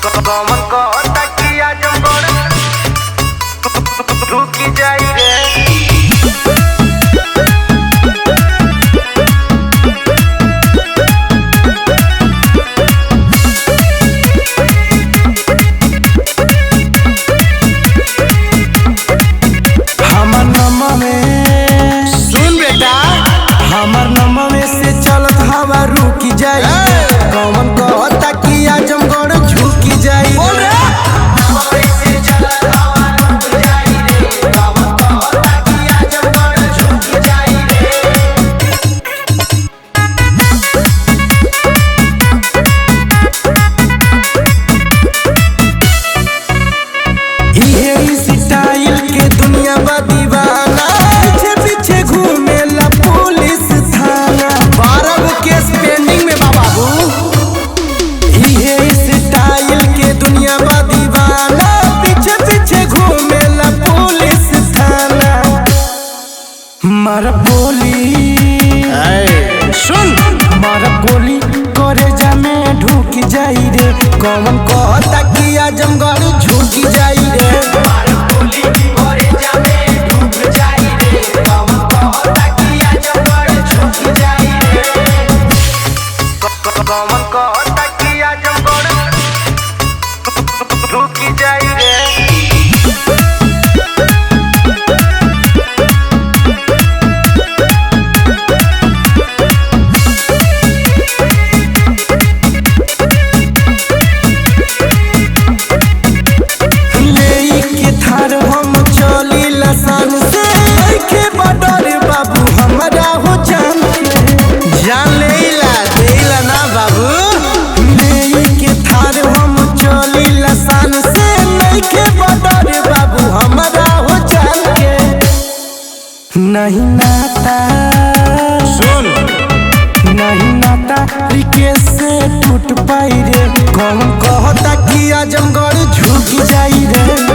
कमन कहता कि आजमगढ़ रुकी जाई रे। रुकी जाई कौन कहता कि आजमगढ़ झुकी जाई बोल रे ये स्टाइल के दुनिया बा दीवाना पीछे पीछे घूमेला पुलिस थाना 12 केस पेंडिंग में बाबू। ये स्टाइल के दुनिया बा दीवाना पीछे पीछे घूमेला पुलिस थाना। मारा बोली सुन मारा गोली करे जा में ढुक जाई रे। कौन कहता कि आजमगढ़ झुकी जाई रे। कमन कहता कि आजमगढ़ रुकी जाई रे। नहीं नाता सुन नहीं नाता रिकेश से टूट पाई रे। कौन कहता कि आजमगढ़ झुक जाई रे।